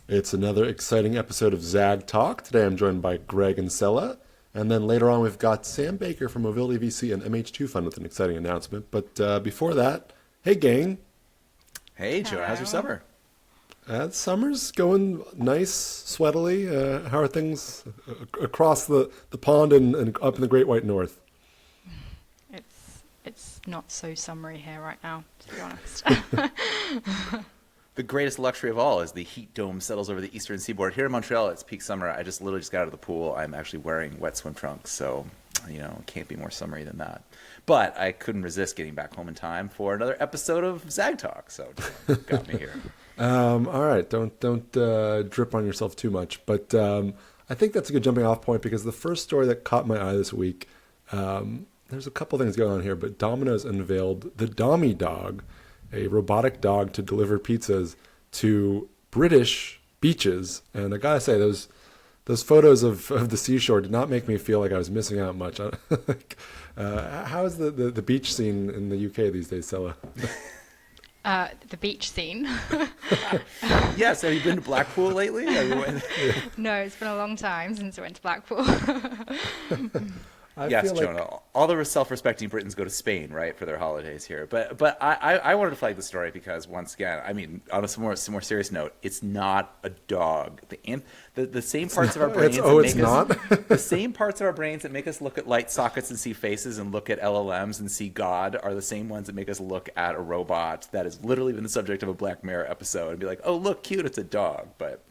It's another exciting episode of Zag Talk. Today I'm joined by Greg and Sella. And then later on we've got Sam Baker from MobilityVC and MH2Fund with an exciting announcement. But before that, hey gang. Hey Jonah, how's your summer? Summer's going nice, sweatily. How are things across the pond and up in the Great White North? It's not so summery here right now, to be honest. The greatest luxury of all is the heat dome settles over the eastern seaboard. Here in Montreal, it's peak summer. I literally just got out of the pool. I'm actually wearing wet swim trunks, so it can't be more summery than that. But I couldn't resist getting back home in time for another episode of Zag Talk, so got me here. All right, don't drip on yourself too much. But I think that's a good jumping off point because the first story that caught my eye this week, there's a couple things going on here, but Domino's unveiled the Dommy Dog, a robotic dog to deliver pizzas to British beaches. And I gotta say, those photos of the seashore did not make me feel like I was missing out much. How is the beach scene in the UK these days, Sella? The beach scene. Yes, have you been to Blackpool lately? No, it's been a long time since I went to Blackpool. Yes, Jonah. All the self-respecting Britons go to Spain, right, for their holidays here. But I wanted to flag the story because once again, I mean, on a more serious note, it's not a dog. The same parts of our brains the same parts of our brains that make us look at light sockets and see faces and look at LLMs and see God are the same ones that make us look at a robot that has literally been the subject of a Black Mirror episode and be like, oh, look, cute, it's a dog. But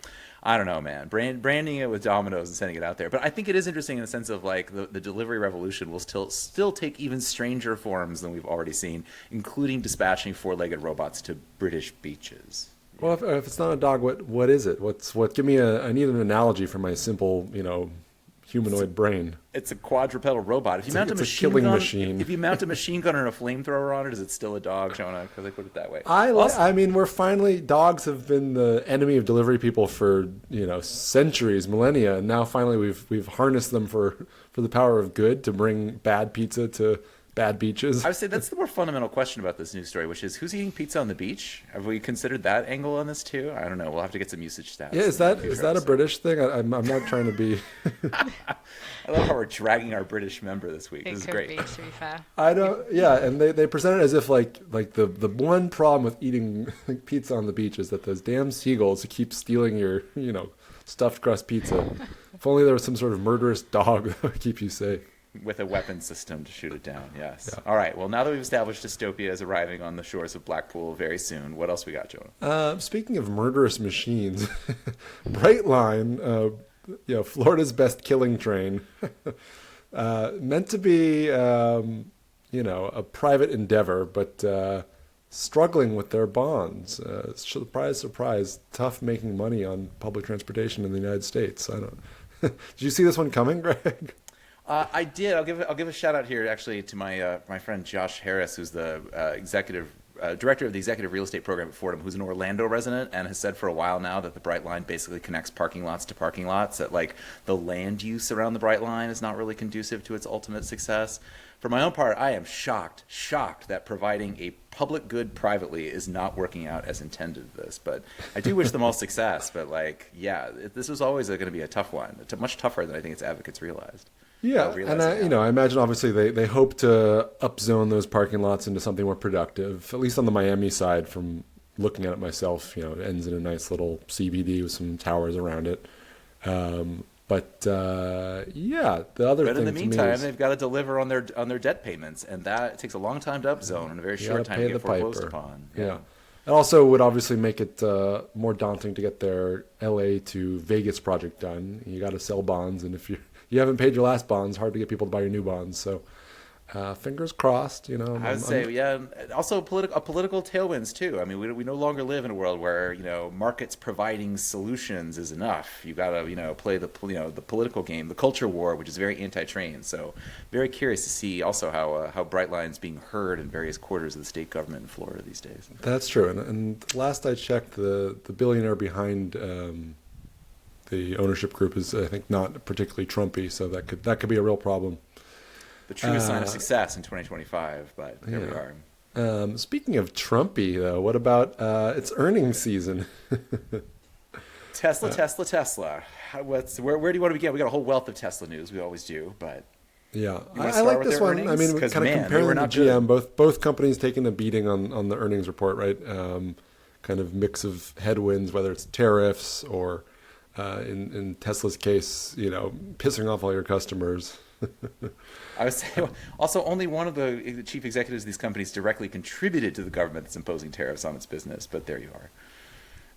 I don't know, man. Branding it with Domino's and sending it out there. But I think it is interesting in the sense of like the delivery revolution will still take even stranger forms than we've already seen, including dispatching four-legged robots to British beaches. Well, if it's not a dog, what is it? Give me I need an analogy for my simple, humanoid brain. It's a quadrupedal robot. If you mount a machine gun and a flamethrower on it, is it still a dog, Jonah? Because I put it that way. I mean, dogs have been the enemy of delivery people for centuries, millennia, and now finally we've harnessed them for the power of good to bring bad pizza to bad beaches. I would say that's the more fundamental question about this news story, which is who's eating pizza on the beach? Have we considered that angle on this too? I don't know. We'll have to get some usage stats. Yeah, is that a British thing? I'm not trying to be. I love how we're dragging our British member this week. This is great. It could be, to be fair. I don't. Yeah, and they present it as if like the one problem with eating pizza on the beach is that those damn seagulls keep stealing your stuffed crust pizza. If only there was some sort of murderous dog that would keep you safe. With a weapon system to shoot it down, yes. Yeah. All right, well, now that we've established dystopia is arriving on the shores of Blackpool very soon, what else we got, Jonah? Speaking of murderous machines, Brightline, Florida's best killing train, meant to be, a private endeavor, but struggling with their bonds. Surprise, surprise, tough making money on public transportation in the United States. I don't. Did you see this one coming, Greg? I did. I'll give a shout out here actually to my friend Josh Harris, who's the director of the executive real estate program at Fordham, who's an Orlando resident and has said for a while now that the Bright Line basically connects parking lots to parking lots. That like the land use around the Bright Line is not really conducive to its ultimate success. For my own part, I am shocked that providing a public good privately is not working out as intended. But I do wish them all success. But this was always going to be a tough one. It's much tougher than I think its advocates realized. Yeah, and I imagine obviously they hope to upzone those parking lots into something more productive. At least on the Miami side, from looking at it myself, it ends in a nice little CBD with some towers around it. The other thing. But in the meantime, they've got to deliver on their debt payments, and that takes a long time to upzone and a very short time to get foreclosed upon. Yeah. It also would obviously make it more daunting to get their LA to Vegas project done. You got to sell bonds, and if you haven't paid your last bonds, hard to get people to buy your new bonds. So fingers crossed, I would say, yeah. Also, political tailwinds too. I mean, we no longer live in a world where markets providing solutions is enough. You got to play the political game, the culture war, which is very anti-train. So, very curious to see also how Brightline's being heard in various quarters of the state government in Florida these days. That's true. And last I checked, the billionaire behind the ownership group is, I think, not particularly Trumpy. So that could be a real problem. The truest sign of success in 2025, but here we are. Speaking of Trumpy, though, what about its earnings season? Tesla. Where do you want to begin? We got a whole wealth of Tesla news. We always do, but Yeah, you wanna I start like with this their one. I earnings? mean, 'Cause, kind of man, they comparing were them not to GM, good. both companies taking a beating on the earnings report, right? Kind of mix of headwinds, whether it's tariffs or in Tesla's case, pissing off all your customers. I would say also only one of the chief executives of these companies directly contributed to the government that's imposing tariffs on its business, but there you are.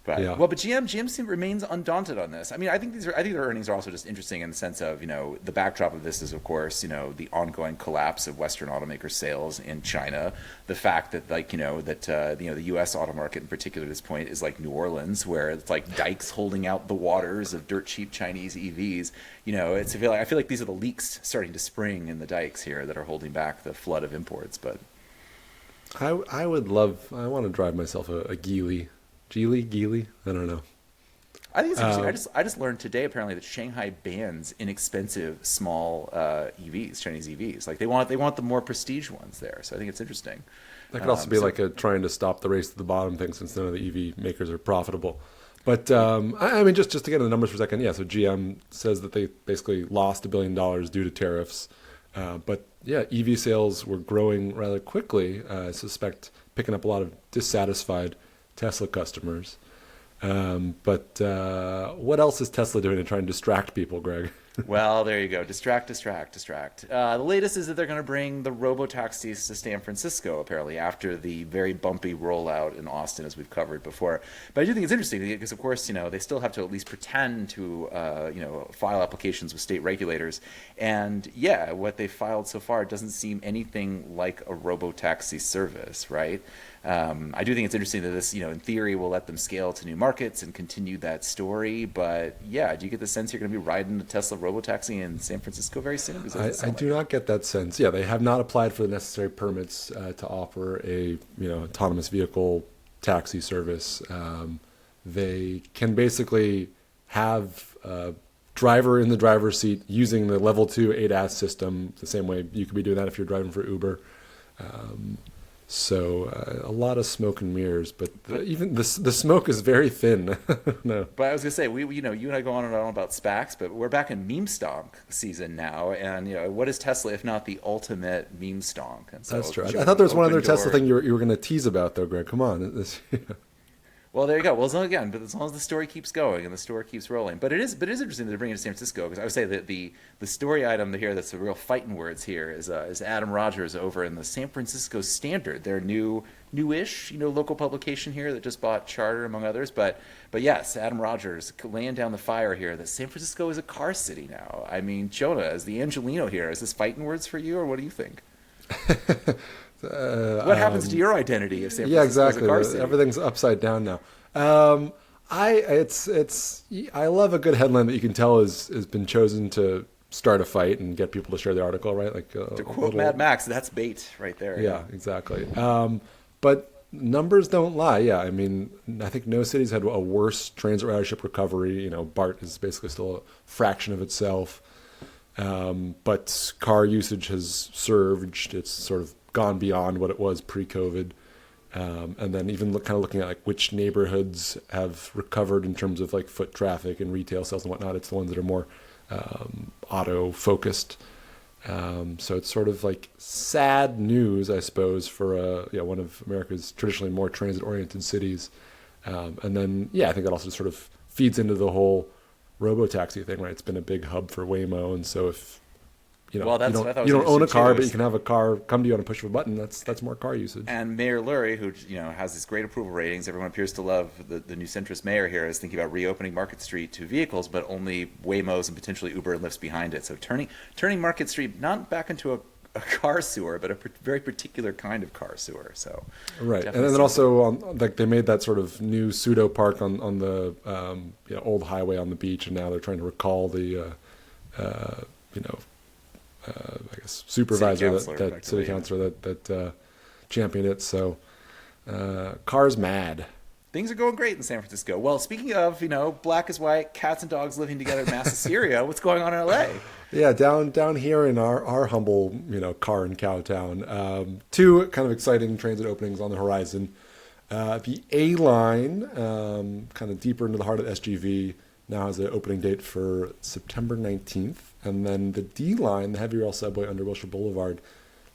But Yeah. well, but GM remains undaunted on this. I mean, I think their earnings are also just interesting in the sense of the backdrop of this is of course the ongoing collapse of Western automaker sales in China, the fact that the U.S. auto market in particular at this point is like New Orleans, where it's like dikes holding out the waters of dirt cheap Chinese EVs. I feel like these are the leaks starting to spring in the dikes here that are holding back the flood of imports. But I want to drive myself a Geely. Geely? I don't know. I think it's interesting. I just learned today apparently that Shanghai bans inexpensive small EVs, Chinese EVs. Like they want the more prestige ones there. So I think it's interesting. That could also be like a trying to stop the race to the bottom thing, since none of the EV makers are profitable. But I mean, just to get into the numbers for a second, yeah. So GM says that they basically lost $1 billion due to tariffs. But yeah, EV sales were growing rather quickly. I suspect picking up a lot of dissatisfied Tesla customers. But what else is Tesla doing to try and distract people, Greg? Well, there you go. Distract. The latest is that they're going to bring the robo-taxis to San Francisco, apparently, after the very bumpy rollout in Austin, as we've covered before. But I do think it's interesting because, of course, they still have to at least pretend to, file applications with state regulators. And, yeah, what they filed so far doesn't seem anything like a robo-taxi service, right? I do think it's interesting that this, in theory, will let them scale to new markets and continue that story. But yeah, do you get the sense you're going to be riding the Tesla robotaxi in San Francisco very soon? I do not get that sense. Yeah, they have not applied for the necessary permits to offer a autonomous vehicle taxi service. They can basically have a driver in the driver's seat using the level 2 ADAS system, the same way you could be doing that if you're driving for Uber. So a lot of smoke and mirrors, but even the smoke is very thin. No. But I was gonna say you and I go on and on about SPACs, but we're back in meme stonk season now, and what is Tesla if not the ultimate meme stonk? And so, that's true. I thought there was one other Tesla thing you were going to tease about, though, Greg. Come on. Well, there you go. Well, as long as the story keeps going and the story keeps rolling. But it is interesting that they're bringing it to San Francisco, because I would say that the story item here that's the real fighting words here is Adam Rogers over in the San Francisco Standard, their newish local publication here that just bought Charter among others. But yes, Adam Rogers laying down the fire here that San Francisco is a car city now. I mean, Jonah, as the Angelino here, is this fighting words for you, or what do you think? What happens to your identity if San Francisco exactly. is a car city? Everything's upside down now. I love a good headline that you can tell has been chosen to start a fight and get people to share the article, right? Like to quote Mad Max, that's bait right there. Yeah, exactly. But numbers don't lie. Yeah, I mean, I think no city's had a worse transit ridership recovery. BART is basically still a fraction of itself. But car usage has surged. It's sort of gone beyond what it was pre-COVID. And then even looking at like which neighborhoods have recovered in terms of like foot traffic and retail sales and whatnot, it's the ones that are more auto focused. So it's sort of like sad news, I suppose, for one of America's traditionally more transit oriented cities. And then I think that also sort of feeds into the whole robo-taxi thing, right? It's been a big hub for Waymo, and so if you don't own a car, but you can have a car come to you on a push of a button, that's more car usage. And Mayor Lurie, who has these great approval ratings, everyone appears to love the new centrist mayor here, is thinking about reopening Market Street to vehicles, but only Waymos and potentially Uber and Lyfts behind it. So turning Market Street not back into a car sewer, but a very particular kind of car sewer. So right, and then also like they made that sort of new pseudo park on the old highway on the beach, and now they're trying to recall the I guess supervisor city councilor that championed it. So cars mad. Things are going great in San Francisco. Well, speaking of, black is white, cats and dogs living together in mass hysteria, what's going on in LA? Yeah, down here in our humble, car and cow town, two kind of exciting transit openings on the horizon. The A line, kind of deeper into the heart of SGV, now has an opening date for September 19th. And then the D line, the heavy rail subway under Wilshire Boulevard,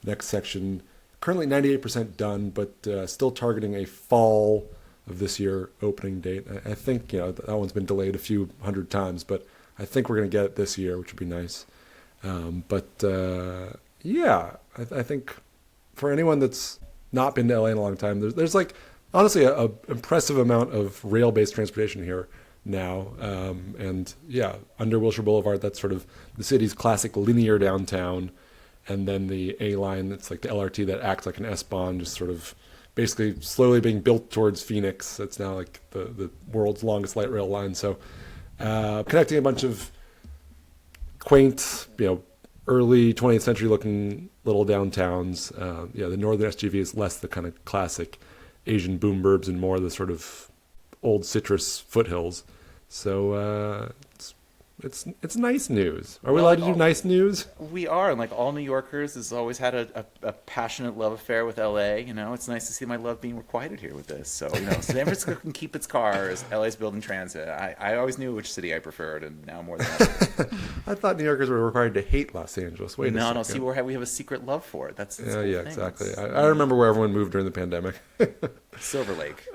next section, currently 98% done, but still targeting a fall of this year opening date. I think, that one's been delayed a few hundred times, but I think we're going to get it this year, which would be nice. I think for anyone that's not been to LA in a long time, there's like honestly a impressive amount of rail-based transportation here now. Under Wilshire Boulevard, that's sort of the city's classic linear downtown. And then the A line, that's like the LRT that acts like an S-Bahn, just sort of basically slowly being built towards Phoenix. It's now like the world's longest light rail line. So connecting a bunch of quaint, early 20th century looking little downtowns. The northern SGV is less the kind of classic Asian boom burbs and more the sort of old citrus foothills. So it's nice news. Are we allowed to do nice news? We are, and like all New Yorkers has always had a passionate love affair with LA. It's nice to see my love being requited here with this. So San Francisco can keep its cars. LA's building transit. I always knew which city I preferred, and now more than ever. I thought New Yorkers were required to hate Los Angeles. Wait a second. No. See, we have a secret love for it. That's the yeah, thing. exactly. I remember where everyone moved during the pandemic. Silver Lake.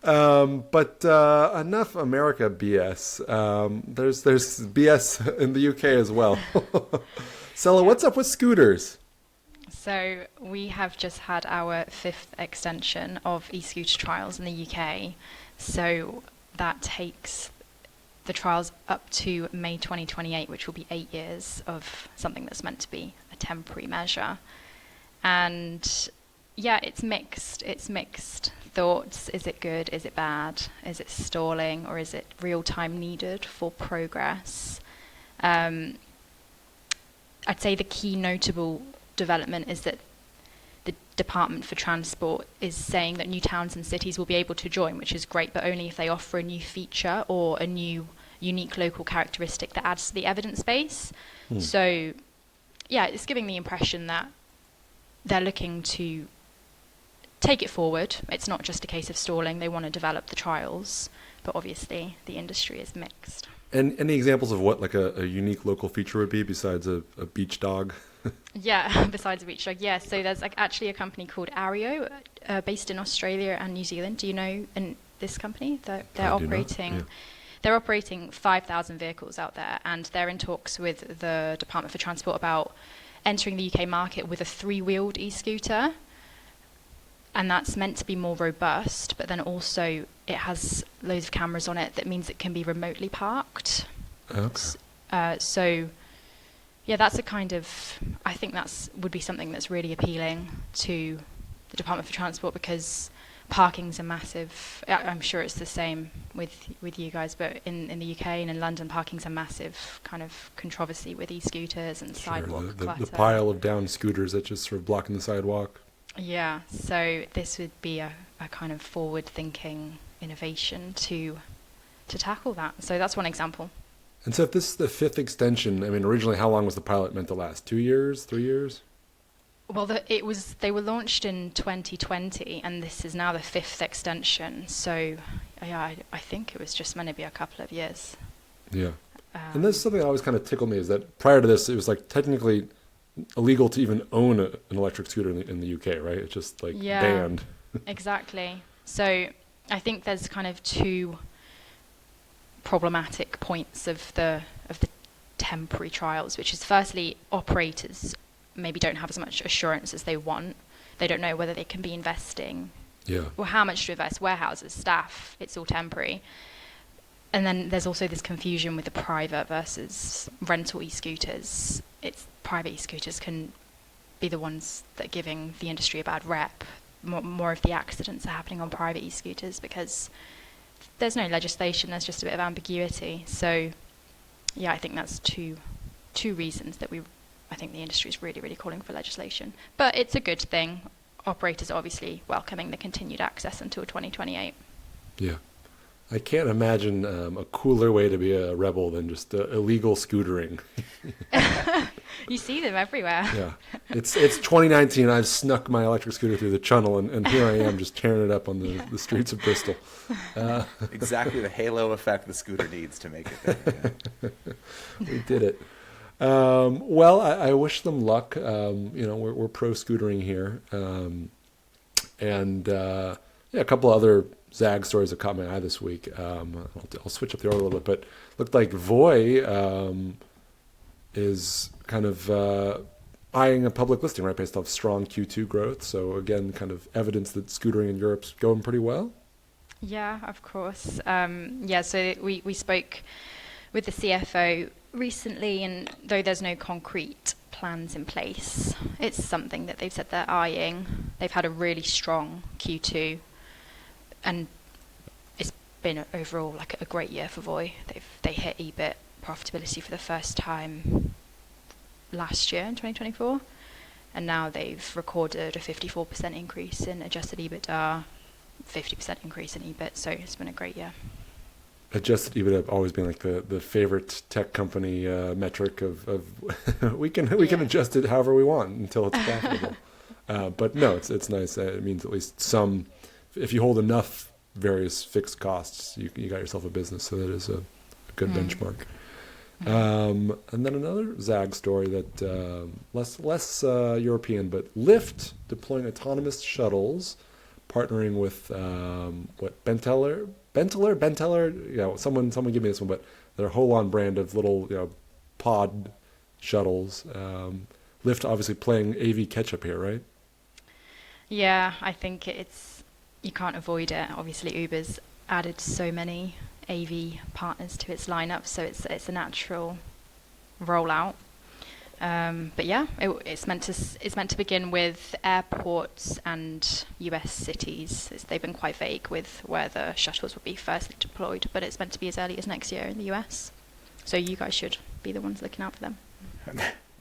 But enough America BS. There's BS in the UK as well. Sella, what's up with scooters? So we have just had our 5th extension of e-scooter trials in the UK. So that takes the trials up to May 2028, which will be 8 years of something that's meant to be a temporary measure. And yeah, it's mixed. It's mixed thoughts. Is it good? Is it bad? Is it stalling? Or is it real time needed for progress? I'd say the key notable development is that the Department for Transport is saying that new towns and cities will be able to join, which is great, but only if they offer a new feature or a new unique local characteristic that adds to the evidence base. So yeah, it's giving the impression that they're looking to take it forward. It's not just a case of stalling. They want to develop the trials, but obviously the industry is mixed. And any examples of what like a unique local feature would be besides a beach dog? Yeah, besides a beach dog, yeah. So there's actually a company called Ario, based in Australia and New Zealand. Do you know this company? They're operating 5,000 vehicles out there, and they're in talks with the Department for Transport about entering the UK market with a 3-wheeled e-scooter. And that's meant to be more robust, but then also it has loads of cameras on it that means it can be remotely parked. Okay. So, yeah, that's I think would be something that's really appealing to the Department for Transport, because parking's a massive, I'm sure it's the same with you guys, but in the UK and in London, parking's a massive kind of controversy with e-scooters and sidewalk clutter. The pile of down scooters that just sort of blocking the sidewalk. Yeah, so this would be a kind of forward-thinking innovation to tackle that. So that's one example. And so if this is the 5th extension, I mean, originally how long was the pilot meant to last? 2 years? 3 years? Well, they were launched in 2020, and this is now the 5th extension. So, yeah, I think it was just meant to be a couple of years. Yeah. And that's something that always kind of tickled me, is that prior to this, it was like technically illegal to even own an electric scooter in the UK, right? It's just like banned. Exactly. So I think there's kind of 2 problematic points of the temporary trials, which is firstly, operators maybe don't have as much assurance as they want. They don't know whether they can be investing or how much to invest. Warehouses, staff, it's all temporary. And then there's also this confusion with the private versus rental e-scooters. It's private e-scooters can be the ones that are giving the industry a bad rep. More of the accidents are happening on private e-scooters because there's no legislation, there's just a bit of ambiguity. So, yeah, I think that's two reasons that I think the industry is really, really calling for legislation. But it's a good thing. Operators are obviously welcoming the continued access until 2028. Yeah. I can't imagine a cooler way to be a rebel than just illegal scootering. You see them everywhere. Yeah, it's 2019. I've snuck my electric scooter through the tunnel, and here I am just tearing it up on the streets of Bristol. Exactly the halo effect the scooter needs to make it there. Yeah. We did it. Well, I wish them luck. We're pro scootering here, and a couple other Zag stories that caught my eye this week. I'll switch up the order a little bit, but looked like Voy is kind of eyeing a public listing, right, based off strong Q2 growth. So again, kind of evidence that scootering in Europe's going pretty well. Yeah, of course. So we spoke with the CFO recently, and though there's no concrete plans in place, it's something that they've said they're eyeing. They've had a really strong Q2, and it's been overall like a great year for Voy. They hit EBIT profitability for the first time last year in 2024, and now they've recorded a 54% increase in adjusted EBITDA, 50% increase in EBIT, so it's been a great year. Adjusted EBITDA always been like the favorite tech company metric of we can adjust it however we want until it's profitable. But no, it's nice. It means at least some. If you hold enough various fixed costs, you got yourself a business. So that is a good benchmark. And then another Zag story that less European, but Lyft deploying autonomous shuttles, partnering with Benteler. Someone give me this one. But their Holon brand of little pod shuttles. Lyft obviously playing AV catch up here, right? Yeah, I think you can't avoid it. Obviously, Uber's added so many AV partners to its lineup, so it's a natural rollout. But yeah, it's meant to begin with airports and US cities. They've been quite vague with where the shuttles will be first deployed, but it's meant to be as early as next year in the US. So you guys should be the ones looking out for them.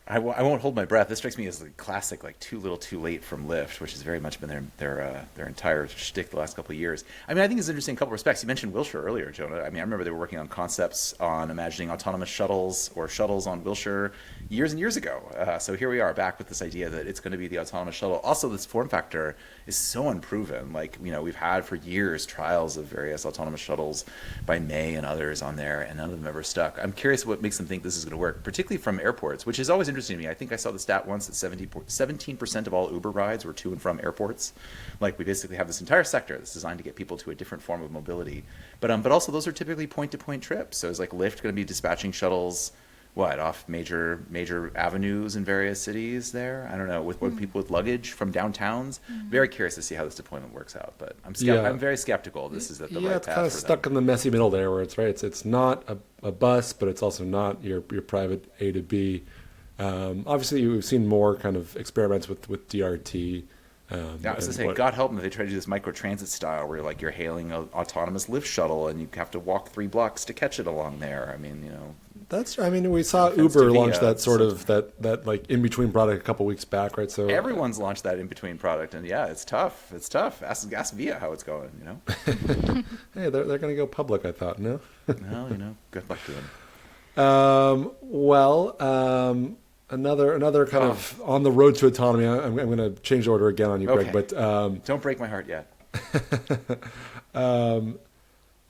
I won't hold my breath. This strikes me as the classic, like, too little, too late from Lyft, which has very much been their entire shtick the last couple of years. I mean, I think it's interesting in a couple of respects. You mentioned Wilshire earlier, Jonah. I mean, I remember they were working on concepts on imagining autonomous shuttles or shuttles on Wilshire years and years ago. So here we are back with this idea that it's going to be the autonomous shuttle. Also, this form factor is so unproven. Like, we've had for years trials of various autonomous shuttles by May and others on there, and none of them ever stuck. I'm curious what makes them think this is going to work, particularly from airports, which is always interesting to me. I think I saw the stat once that 17% of all Uber rides were to and from airports. Like, we basically have this entire sector that's designed to get people to a different form of mobility. But also those are typically point-to-point trips. So is like Lyft going to be dispatching shuttles off major avenues in various cities there? I don't know, with people with luggage from downtowns. Very curious to see how this deployment works out, but I'm very skeptical this is the right path. It's kind of stuck in the messy middle there, where it's not a bus, but it's also not your private A to B. Obviously, we've seen more kind of experiments with DRT. I was going to say, God help them if they try to do this microtransit style where you're hailing an autonomous Lyft shuttle and you have to walk 3 blocks to catch it along there. I mean, we saw Uber launch that sort of that like in between product a couple weeks back, right? So everyone's launched that in between product, and yeah, it's tough. Ask Via how it's going. Hey, they're going to go public. I thought no. Well, good luck to them. Another kind of on the road to autonomy. I'm going to change the order again on you, Greg. Okay. But don't break my heart yet.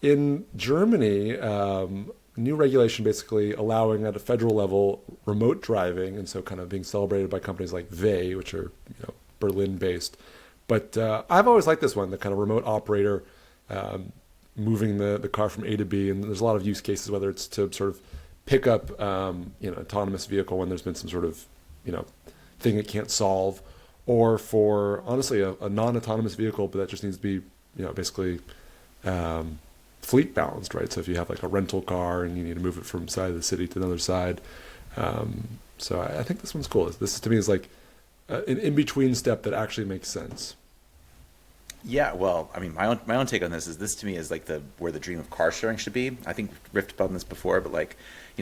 In Germany, new regulation basically allowing at a federal level remote driving, and so kind of being celebrated by companies like VEY, which are Berlin-based. But I've always liked this one, the kind of remote operator moving the car from A to B, and there's a lot of use cases, whether it's to sort of pick up autonomous vehicle when there's been some sort of thing it can't solve, or for honestly a non-autonomous vehicle, but that just needs to be basically fleet balanced, right? So if you have like a rental car and you need to move it from side of the city to another side, so I think this one's cool. This to me is like an in-between step that actually makes sense. Yeah, well, I mean, my own take on this to me is like where the dream of car sharing should be. I think we've riffed about this before, but like,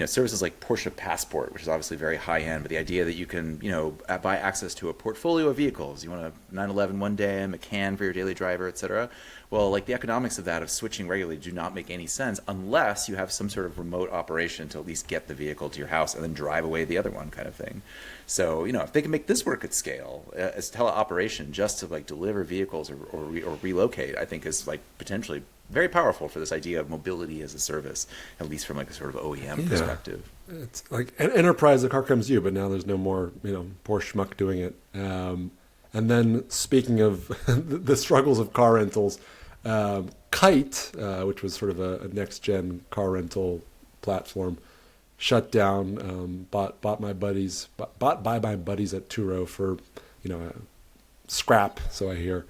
services like Porsche Passport, which is obviously very high end, but the idea that you can, buy access to a portfolio of vehicles. You want a 911 one day, a Macan for your daily driver, etc. Well, like the economics of that, of switching regularly, do not make any sense unless you have some sort of remote operation to at least get the vehicle to your house and then drive away the other one, kind of thing. So, if they can make this work at scale as teleoperation, just to like deliver vehicles or relocate, I think is like potentially very powerful for this idea of mobility as a service, at least from like a sort of OEM perspective. It's like an enterprise, the car comes to you, but now there's no more, poor schmuck doing it. And then speaking of the struggles of car rentals, Kite, which was sort of a next-gen car rental platform, shut down, bought by my buddies at Turo for, scrap, so I hear.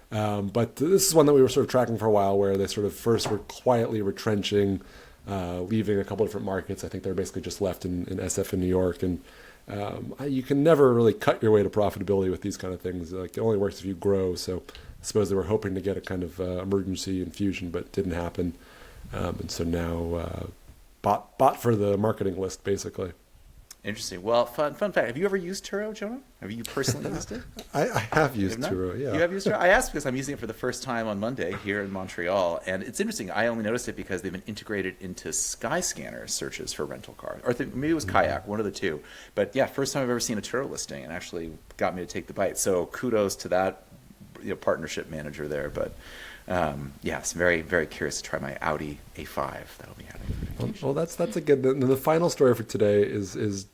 But this is one that we were sort of tracking for a while, where they sort of first were quietly retrenching, leaving a couple of different markets. I think they're basically just left in SF in New York. And you can never really cut your way to profitability with these kind of things. Like, it only works if you grow. So I suppose they were hoping to get a kind of emergency infusion, but it didn't happen. And so now bought for the marketing list, basically. Interesting. Well, fun fact. Have you ever used Turo, Jonah? Have you personally used it? I have used Turo, yeah. You have used Turo? I asked because I'm using it for the first time on Monday here in Montreal. And it's interesting. I only noticed it because they've been integrated into Skyscanner searches for rental cars. Or maybe it was Kayak, one of the two. But yeah, first time I've ever seen a Turo listing, and actually got me to take the bite. So kudos to that partnership manager there. But yes, very, very curious to try my Audi A5 that'll be having. Well, that's a good. The final story for today is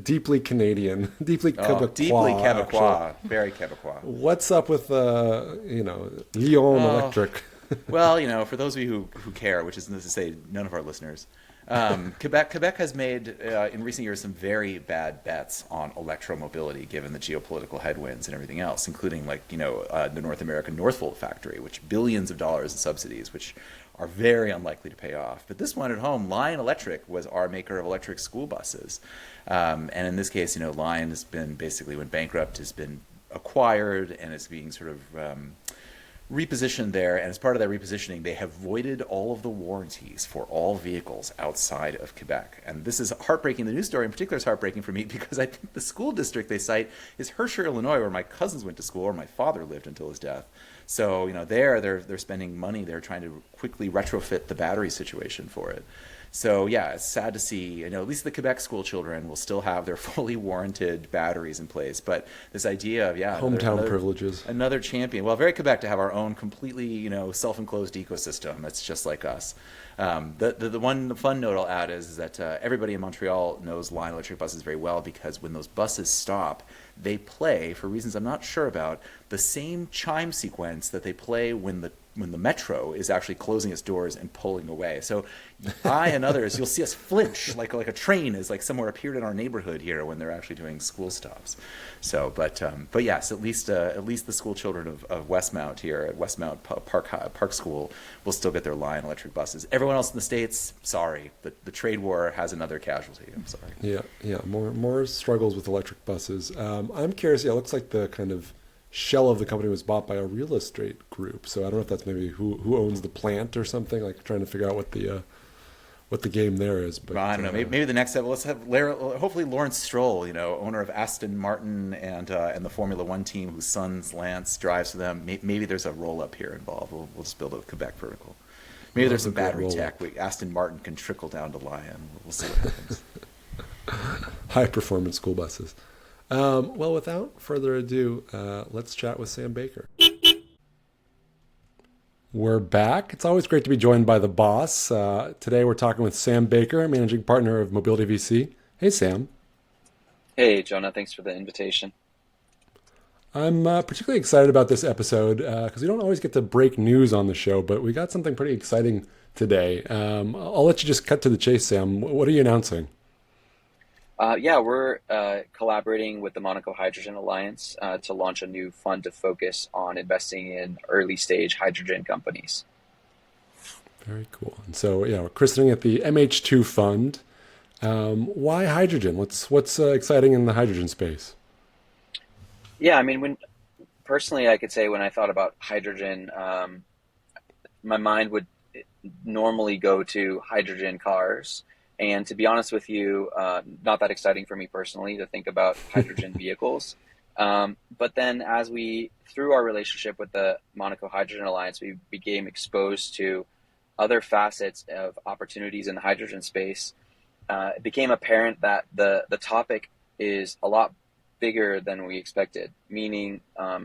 deeply Canadian, deeply Quebecois. Deeply Quebecois, very Quebecois. What's up with Lyon Electric? Well, for those of you who care, which isn't to say none of our listeners, Quebec has made in recent years some very bad bets on electromobility, given the geopolitical headwinds and everything else, including the North American Northvolt factory, which billions of dollars in subsidies, which are very unlikely to pay off. But this one at home, Lion Electric, was our maker of electric school buses. And in this case, Lion has been basically went bankrupt, has been acquired, and is being sort of repositioned there. And as part of that repositioning, they have voided all of the warranties for all vehicles outside of Quebec. And this is heartbreaking. The news story in particular is heartbreaking for me because I think the school district they cite is Herscher, Illinois, where my cousins went to school, or my father lived until his death. So, they're spending money. They're trying to quickly retrofit the battery situation for it. So, yeah, it's sad to see, at least the Quebec school children will still have their fully warranted batteries in place. But this idea of, hometown privileges. Another champion. Well, very Quebec to have our own completely, self-enclosed ecosystem that's just like us. The one fun note I'll add is that everybody in Montreal knows Lion Electric buses very well, because when those buses stop, they play, for reasons I'm not sure about, the same chime sequence that they play when the metro is actually closing its doors and pulling away. So I and others, you'll see us flinch like a train is like somewhere appeared in our neighborhood here when they're actually doing school stops. So, but yes, at least the school children of Westmount here at Westmount Park School will still get their Lion Electric buses. Everyone else in the States, sorry, the trade war has another casualty. I'm sorry. Yeah, more struggles with electric buses. I'm curious. Yeah, it looks like the kind of shell of the company was bought by a real estate group. So I don't know if that's maybe who owns the plant or something. Like trying to figure out what the game there is. But I don't know. Maybe the next step. Let's have hopefully Lawrence Stroll, owner of Aston Martin and the Formula One team, whose son's Lance drives for them. Maybe there's a roll up here involved. We'll just build a Quebec vertical. Maybe there's some battery tech. Aston Martin can trickle down to Lion. We'll see what happens. High performance school buses. Well, without further ado, let's chat with Sam Baker. We're back. It's always great to be joined by the boss. Today we're talking with Sam Baker, managing partner of MobilityVC. Hey, Sam. Hey, Jonah. Thanks for the invitation. I'm particularly excited about this episode because we don't always get to break news on the show, but we got something pretty exciting today. I'll let you just cut to the chase, Sam. What are you announcing? We're collaborating with the Monaco Hydrogen Alliance to launch a new fund to focus on investing in early stage hydrogen companies. Very cool. And so, we're christening it the MH2Fund. Why hydrogen? What's exciting in the hydrogen space? Yeah, I mean, I could say when I thought about hydrogen, my mind would normally go to hydrogen cars And to be honest with you, not that exciting for me personally to think about hydrogen vehicles. But then through our relationship with the Monaco Hydrogen Alliance, we became exposed to other facets of opportunities in the hydrogen space. It became apparent that the topic is a lot bigger than we expected, meaning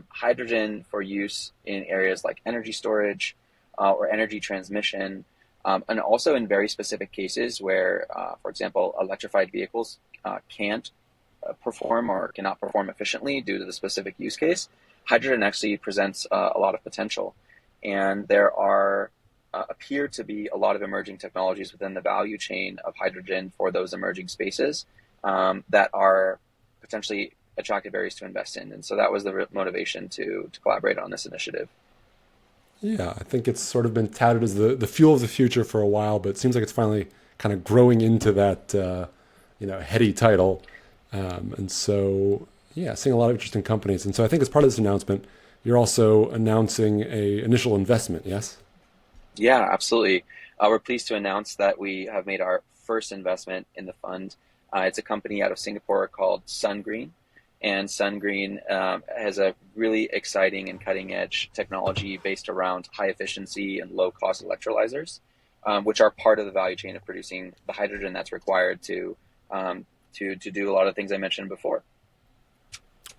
hydrogen for use in areas like energy storage or energy transmission, and also in very specific cases where, for example, electrified vehicles can't perform or cannot perform efficiently due to the specific use case. Hydrogen actually presents a lot of potential, and there appear to be a lot of emerging technologies within the value chain of hydrogen for those emerging spaces that are potentially attractive areas to invest in. And so that was the motivation to collaborate on this initiative. Yeah, I think it's sort of been touted as the fuel of the future for a while, but it seems like it's finally kind of growing into that, heady title. And so, yeah, seeing a lot of interesting companies. And so I think as part of this announcement, you're also announcing a initial investment, yes? Yeah, absolutely. We're pleased to announce that we have made our first investment in the fund. It's a company out of Singapore called SunGreen. And SunGreen has a really exciting and cutting edge technology based around high efficiency and low cost electrolysers, which are part of the value chain of producing the hydrogen that's required to do a lot of things I mentioned before.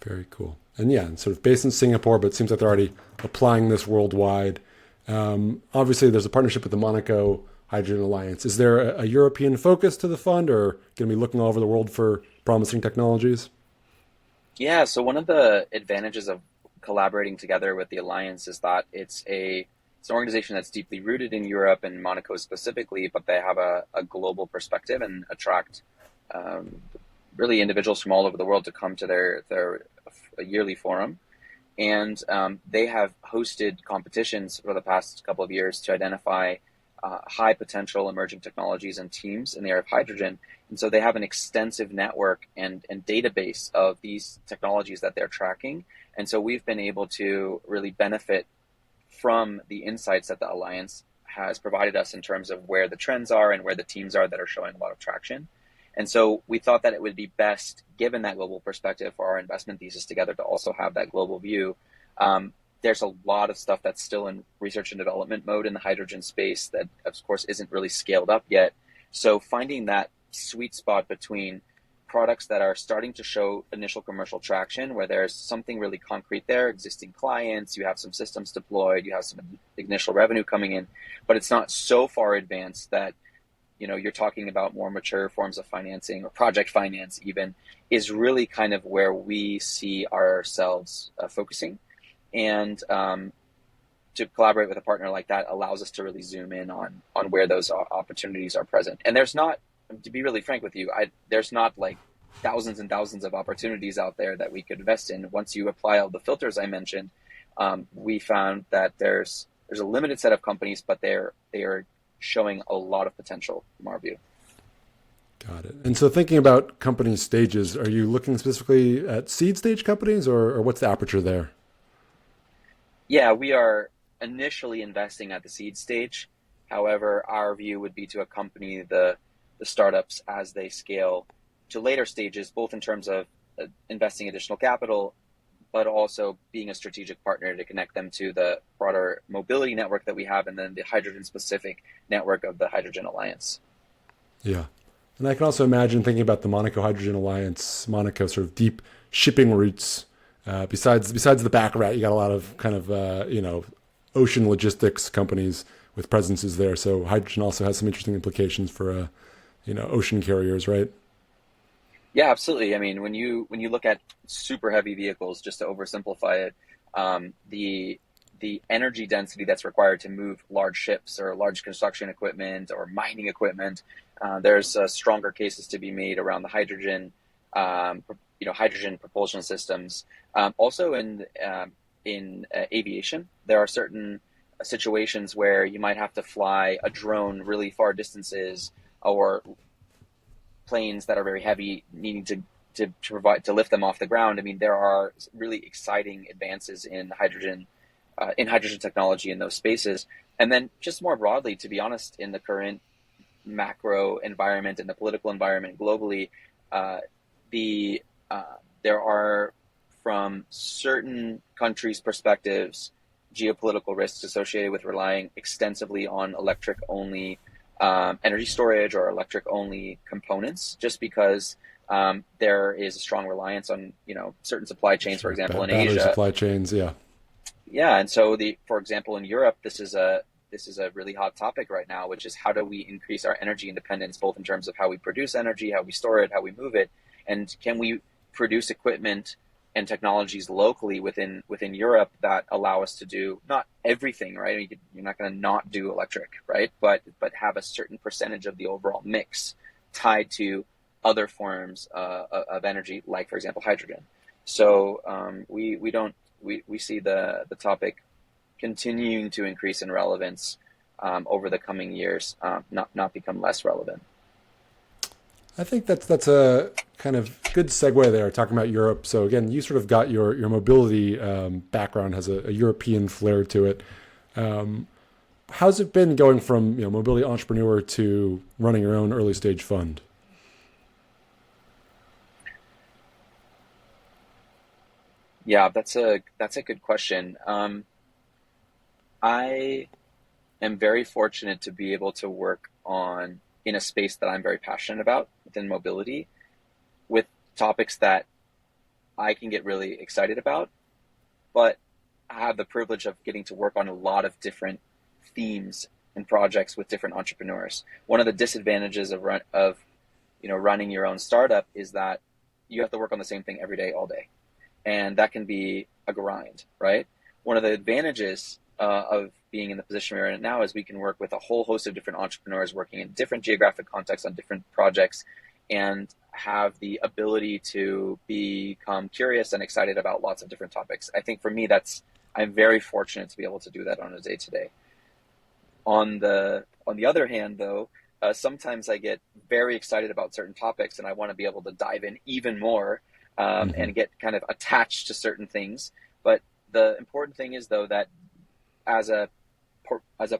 Very cool. And yeah, and sort of based in Singapore, but it seems like they're already applying this worldwide. Obviously, there's a partnership with the Monaco Hydrogen Alliance. Is there a European focus to the fund, or going to be looking all over the world for promising technologies? Yeah, so one of the advantages of collaborating together with the Alliance is that it's an organization that's deeply rooted in Europe and Monaco specifically, but they have a global perspective and attract really individuals from all over the world to come to their yearly forum. And they have hosted competitions for the past couple of years to identify high potential emerging technologies and teams in the area of hydrogen. And so they have an extensive network and database of these technologies that they're tracking. And so we've been able to really benefit from the insights that the Alliance has provided us in terms of where the trends are and where the teams are that are showing a lot of traction. And so we thought that it would be best, given that global perspective, for our investment thesis together to also have that global view. There's a lot of stuff that's still in research and development mode in the hydrogen space that, of course, isn't really scaled up yet. So finding that sweet spot between products that are starting to show initial commercial traction, where there's something really concrete there, existing clients, you have some systems deployed, you have some initial revenue coming in, but it's not so far advanced that you're talking about more mature forms of financing or project finance even, is really kind of where we see ourselves focusing. And to collaborate with a partner like that allows us to really zoom in on where those opportunities are present. And there's not, to be really frank with you, there's not like thousands and thousands of opportunities out there that we could invest in. Once you apply all the filters I mentioned, we found that there's a limited set of companies, but they are showing a lot of potential from our view. Got it. And so thinking about company stages, are you looking specifically at seed stage companies, or what's the aperture there? Yeah, we are initially investing at the seed stage. However, our view would be to accompany the startups as they scale to later stages, both in terms of investing additional capital, but also being a strategic partner to connect them to the broader mobility network that we have, and then the hydrogen-specific network of the Hydrogen Alliance. Yeah. And I can also imagine thinking about the Monaco Hydrogen Alliance, Monaco sort of deep shipping routes. Besides the back rat, you got a lot of kind of, ocean logistics companies with presences there. So hydrogen also has some interesting implications for, ocean carriers, right? Yeah, absolutely. I mean, when you look at super heavy vehicles, just to oversimplify it, the energy density that's required to move large ships or large construction equipment or mining equipment, there's stronger cases to be made around the hydrogen, hydrogen propulsion systems. Also in aviation, there are certain situations where you might have to fly a drone really far distances, or planes that are very heavy, needing to lift them off the ground. I mean, there are really exciting advances in hydrogen technology in those spaces. And then just more broadly, to be honest, in the current macro environment and the political environment globally, the there are, from certain countries' perspectives, geopolitical risks associated with relying extensively on electric-only energy storage or electric-only components, just because there is a strong reliance on certain supply chains, for example, in Battery Asia. supply chains, yeah. Yeah, and so for example, in Europe, this is a really hot topic right now, which is how do we increase our energy independence, both in terms of how we produce energy, how we store it, how we move it, and can we produce equipment and technologies locally within Europe that allow us to do not everything, right? You're not going to not do electric, right? But have a certain percentage of the overall mix tied to other forms of energy, like, for example, hydrogen. So we see the topic continuing to increase in relevance over the coming years, not become less relevant. I think that's a kind of good segue there, talking about Europe. So again, you sort of got your mobility background has a European flair to it. How's it been going from mobility entrepreneur to running your own early stage fund? Yeah, that's a good question. I am very fortunate to be able to work in a space that I'm very passionate about within mobility, with topics that I can get really excited about, but I have the privilege of getting to work on a lot of different themes and projects with different entrepreneurs. One of the disadvantages of running your own startup is that you have to work on the same thing every day, all day. And that can be a grind, right? One of the advantages of being in the position we're in now is we can work with a whole host of different entrepreneurs working in different geographic contexts on different projects, and have the ability to become curious and excited about lots of different topics. I think for me, I'm very fortunate to be able to do that on a day-to-day. On the other hand, though, sometimes I get very excited about certain topics and I want to be able to dive in even more and get kind of attached to certain things. But the important thing is, though, that as a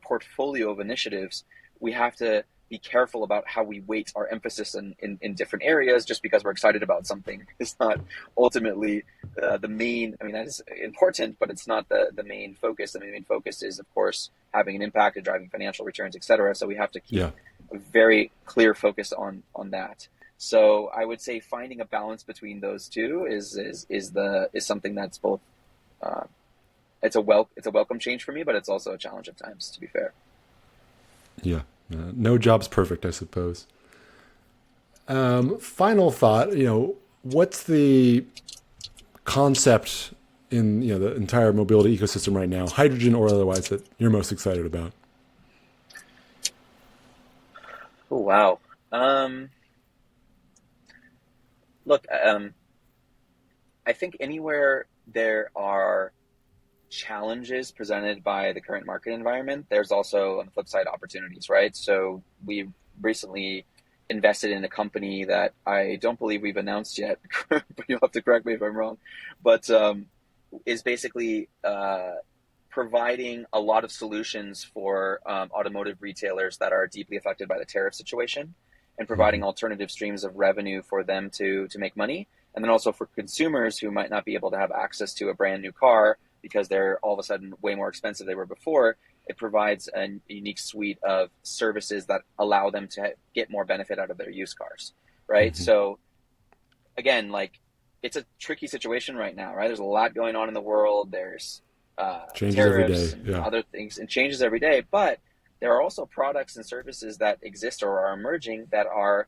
portfolio of initiatives, we have to be careful about how we weight our emphasis in different areas. Just because we're excited about something is not ultimately the main. I mean, that is important, but it's not the main focus. The main focus is, of course, having an impact and driving financial returns, etc. So we have to keep a very clear focus on that. So I would say finding a balance between those two is something that's both. It's a welcome change for me, but it's also a challenge at times, to be fair. Yeah. No job's perfect, I suppose. Final thought, what's the concept in the entire mobility ecosystem right now, hydrogen or otherwise, that you're most excited about? Oh, wow. Look, I think anywhere there are challenges presented by the current market environment, there's also, on the flip side, opportunities, right? So we recently invested in a company that I don't believe we've announced yet, but you'll have to correct me if I'm wrong, but is basically providing a lot of solutions for automotive retailers that are deeply affected by the tariff situation, and providing alternative streams of revenue for them to make money. And then also for consumers who might not be able to have access to a brand new car because they're all of a sudden way more expensive than they were before, it provides a unique suite of services that allow them to get more benefit out of their used cars, right? So again, it's a tricky situation right now, right? There's a lot going on in the world. There's changes tariffs every day, and other things, and changes every day. But there are also products and services that exist or are emerging that are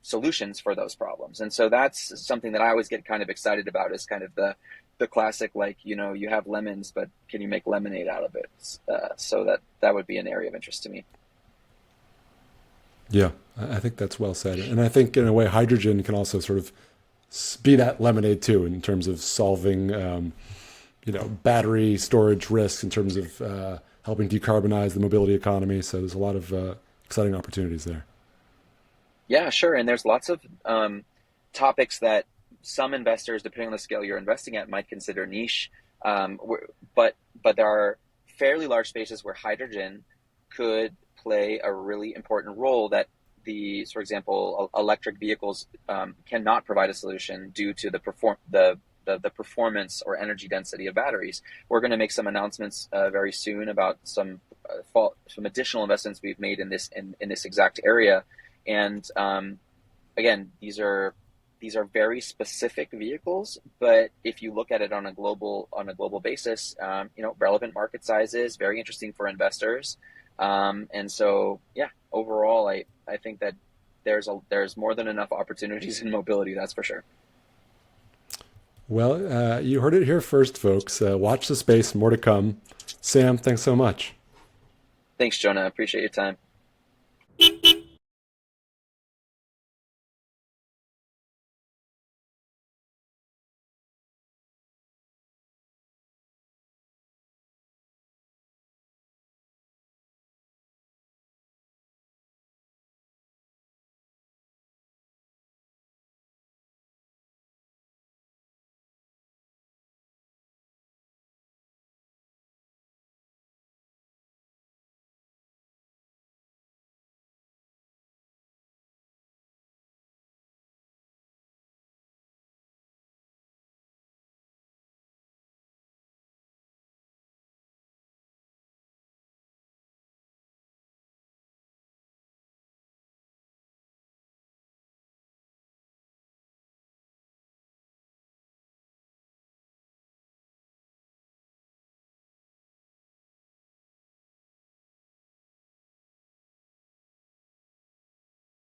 solutions for those problems. And so that's something that I always get kind of excited about, is kind of the classic, you have lemons, but can you make lemonade out of it? So that would be an area of interest to me. Yeah, I think that's well said. And I think in a way, hydrogen can also sort of be that lemonade too, in terms of solving, battery storage risks, in terms of helping decarbonize the mobility economy. So there's a lot of exciting opportunities there. Yeah, sure. And there's lots of topics that some investors, depending on the scale you're investing at, might consider niche. But there are fairly large spaces where hydrogen could play a really important role that for example, electric vehicles cannot provide a solution due to the performance or energy density of batteries. We're going to make some announcements very soon about some additional investments we've made in this exact area. And again, these are very specific vehicles, but if you look at it on a global basis, relevant market sizes, very interesting for investors. And so, yeah, overall, I think that there's more than enough opportunities in mobility, that's for sure. Well, you heard it here first, folks. Watch the space, more to come. Sam, thanks so much. Thanks, Jonah. Appreciate your time.